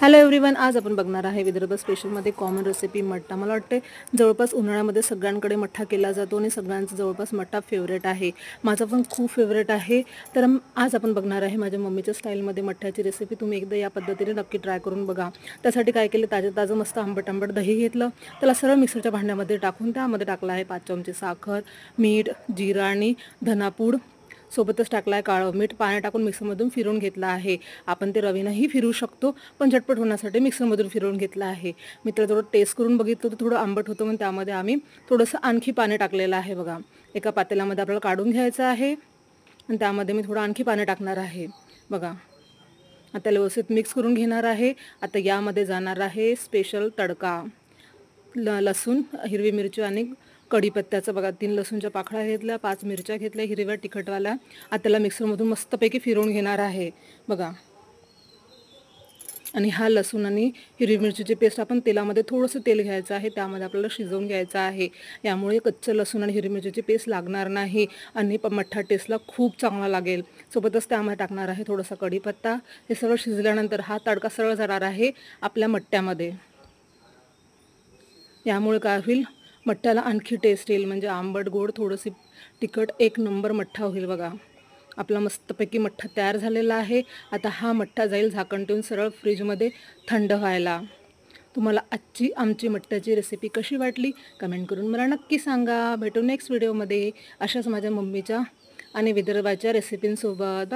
Hello everyone, आज आपण बघणार आहे विदर्भ स्पेशलमध्ये कॉमन रेसिपी मठ्ठा। मला वाटते जवळपास उन्हाळ्यामध्ये सगळ्यांकडे मठ्ठा केला जातो आणि सगळ्यांचं जवळपास मठ्ठा फेवरेट आहे। माझा पण खूप फेवरेट आहे। तर आज आपण बघणार आहे माझ्या मम्मीच्या स्टाईलमध्ये मठ्ठ्याची रेसिपी। तुम्ही एकदा या पद्धतीने नक्की ट्राय करून बघा। त्यासाठी काय केलं, ताजं मस्त आंबट दही घेतलं, त्याला सरळ मिक्सरच्या भांड्यामध्ये टाकून त्यामध्ये टाकला आहे 5 चमचे साखर, मीठ, जिरा आणि धनापूड, सोबतच टाकला आहे काळं मीठ। पाणी टाकून मिक्सरमधून फिरवून घेतला आहे। आपण ते रवीनंही फिरवू शकतो, पण झटपट होण्यासाठी मिक्सरमधून फिरवून घेतला आहे। मी तर थोडं टेस्ट करून बघितलं तर थोडं आंबट होतं, म्हणून त्यामध्ये आम्ही थोडंसं आणखी पाणी टाकलेलं आहे। बघा, एका पातेल्यामध्ये आपल्याला काढून घ्यायचं आहे आणि त्यामध्ये मी थोडं आणखी पाणी टाकणार आहे। बघा, आता व्यवस्थित मिक्स करून घेणार आहे। आता यामध्ये जाणार आहे स्पेशल तडका, लसूण, हिरवी मिरची आणि कढीपत्त्याचं। बघा, 3 लसूणच्या पाकळ्या घेतल्या, 5 मिरच्या घेतल्या हिरव्या तिखटवाल्या। आता त्याला मिक्सरमधून मस्तपैकी फिरवून घेणार आहे। बघा, आणि हा लसूण आणि हिरवी मिरचीची पेस्ट आपण तेलामध्ये थोडंसं तेल घ्यायचं आहे, त्यामध्ये आपल्याला शिजवून घ्यायचं आहे। यामुळे कच्चं लसूण आणि हिरवी मिरचीची पेस्ट लागणार नाही आणि मठ्ठा टेस्टला खूप चांगला लागेल। सोबतच त्यामध्ये टाकणार आहे थोडासा कढीपत्ता। हे सगळं शिजल्यानंतर हा तडका सरळ जाणार आहे आपल्या मठ्ठ्यामध्ये। यामुळे काय होईल, मठ्ठ्याला आणखी टेस्ट येईल, म्हणजे आंबट गोड थोडंसं तिखट, एक नंबर मठ्ठा होईल। बघा, आपला मस्तपैकी मठ्ठा तयार झालेला आहे। आता हा मठ्ठा जाईल झाकण ठेवून सरळ फ्रीजमध्ये थंड व्हायला। तुम्हाला आजची आमची मठ्ठ्याची रेसिपी कशी वाटली कमेंट करून मला नक्की सांगा। भेटू नेक्स्ट व्हिडिओमध्ये अशाच माझ्या मम्मीच्या आणि विदर्भाच्या रेसिपींसोबत।